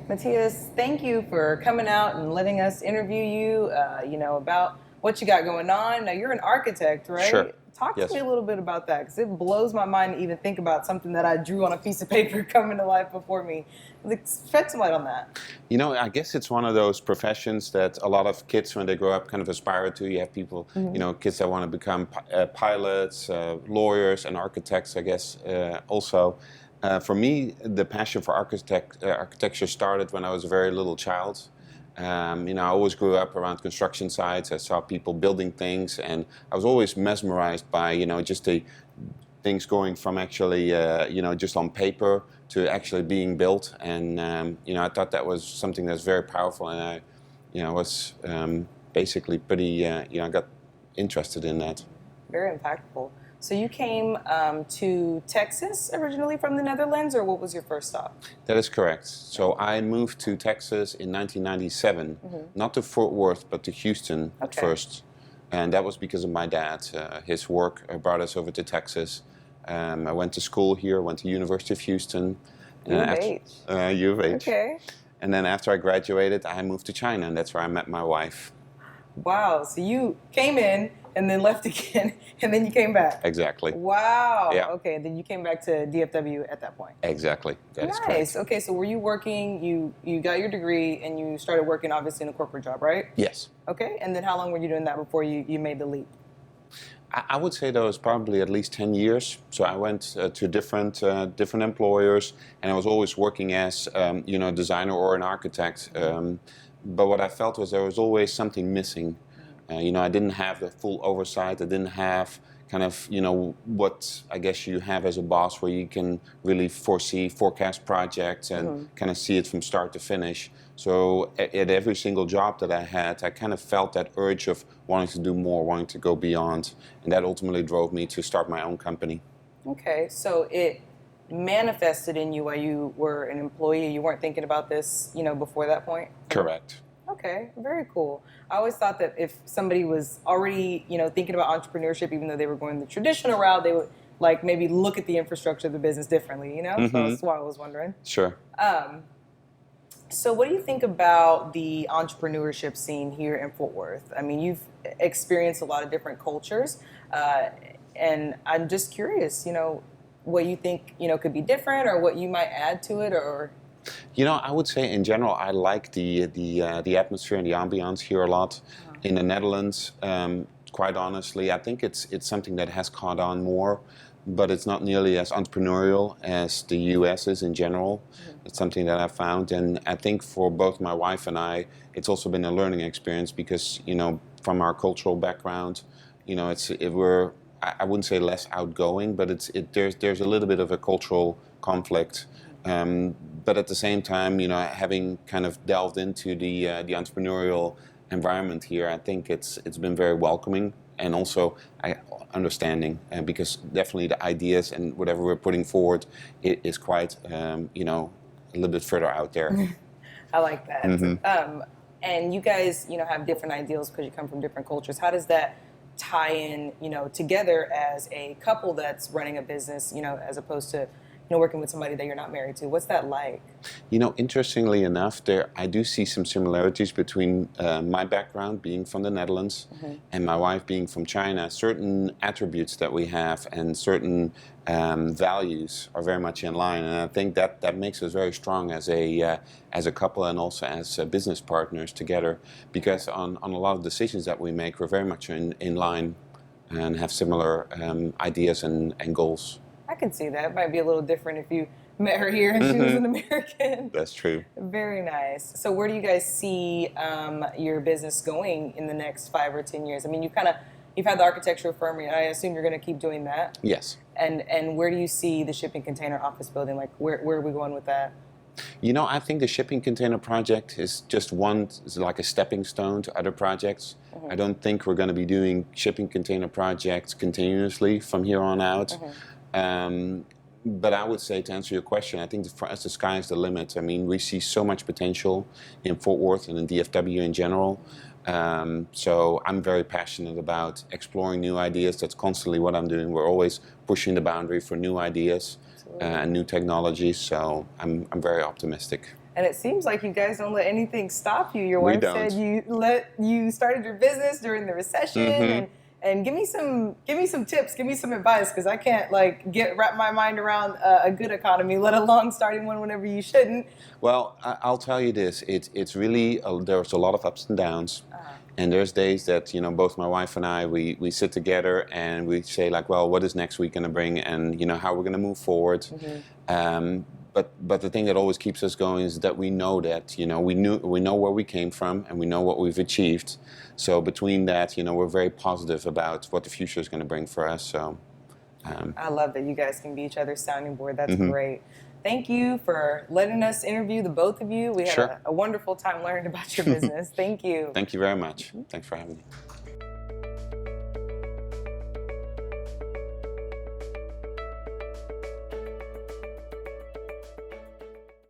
Matthijs, thank you for coming out and letting us interview you, about what you got going on. Now, you're an architect, right? Sure. Talk to Yes. me a little bit about that, because it blows my mind to even think about something that I drew on a piece of paper coming to life before me. Like, shed some light on that. I guess it's one of those professions that a lot of kids, when they grow up, kind of aspire to. You have people, kids that want to become pilots, lawyers, and architects, I guess, also. For me, the passion for architecture started when I was a very little child. I always grew up around construction sites. I saw people building things, and I was always mesmerized by, just the things going from actually, just on paper to actually being built. And, I thought that was something that's very powerful, and I was basically pretty, I got interested in that. Very impactful. So you came to Texas originally from the Netherlands, or what was your first stop? That is correct. So I moved to Texas in 1997, not to Fort Worth, but to Houston first. And that was because of my dad. His work brought us over to Texas. I went to school here, went to University of Houston. U of H. U of H. Okay. And then after I graduated, I moved to China, and that's where I met my wife. Wow, so you came in and then left again, and then you came back. Exactly. Wow. Yeah. Okay, then you came back to DFW at that point. Exactly. That is correct. Nice. Okay, so were you working, you got your degree, and you started working obviously in a corporate job, right? Yes. Okay, and then how long were you doing that before you made the leap? I would say that was probably at least 10 years. So I went to different employers, and I was always working as a designer or an architect. But what I felt was there was always something missing. I didn't have the full oversight. I didn't have kind of, what I guess you have as a boss, where you can really forecast projects and kind of see it from start to finish. So at every single job that I had, I kind of felt that urge of wanting to do more, wanting to go beyond. And that ultimately drove me to start my own company. Okay, so it manifested in you while you were an employee. You weren't thinking about this, before that point? Correct. Okay, very cool. I always thought that if somebody was already, thinking about entrepreneurship, even though they were going the traditional route, they would like maybe look at the infrastructure of the business differently, So that's why I was wondering. Sure. So what do you think about the entrepreneurship scene here in Fort Worth? I mean, you've experienced a lot of different cultures, and I'm just curious, what you think, could be different, or what you might add to it, or... I would say in general, I like the atmosphere and the ambiance here a lot. In the Netherlands, quite honestly, I think it's something that has caught on more, but it's not nearly as entrepreneurial as the U.S. is in general. It's something that I found, and I think for both my wife and I, it's also been a learning experience because, from our cultural background, we're, I wouldn't say less outgoing, but there's a little bit of a cultural conflict. But at the same time, having kind of delved into the entrepreneurial environment here, I think it's been very welcoming and also understanding, because definitely the ideas and whatever we're putting forward is quite, a little bit further out there. I like that. And you guys, have different ideals because you come from different cultures. How does that tie in, together as a couple that's running a business, as opposed to working with somebody that you're not married to? What's that like? Interestingly enough, I do see some similarities between my background being from the Netherlands and my wife being from China. Certain attributes that we have and certain values are very much in line, and I think that makes us very strong as a couple and also as business partners together. Because on a lot of decisions that we make, we're very much in line and have similar ideas and goals. I can see that. It might be a little different if you met her here and she was an American. That's true. Very nice. So where do you guys see your business going in the next 5 or 10 years? I mean, you've had the architectural firm, and I assume you're going to keep doing that. Yes. And where do you see the shipping container office building? Like, where are we going with that? I think the shipping container project is just is like a stepping stone to other projects. I don't think we're going to be doing shipping container projects continuously from here on out. But I would say, to answer your question, I think for us the sky is the limit. I mean, we see so much potential in Fort Worth and in DFW in general. So I'm very passionate about exploring new ideas. That's constantly what I'm doing. We're always pushing the boundary for new ideas and new technologies. So I'm very optimistic. And it seems like you guys don't let anything stop you. Your We wife don't. said you started your business during the recession, and give me some tips, give me some advice, because I can't like wrap my mind around a good economy, let alone starting one whenever you shouldn't. Well, I'll tell you this: it's really there's a lot of ups and downs, and there's days that both my wife and I we sit together and we say like, well, what is next week going to bring, and how we're going to move forward. But the thing that always keeps us going is that we know that we know where we came from and we know what we've achieved. So between that, we're very positive about what the future is going to bring for us. So I love that you guys can be each other's sounding board. That's great. Thank you for letting us interview the both of you. We had a wonderful time learning about your business. Thank you. Thank you very much. Thanks for having me.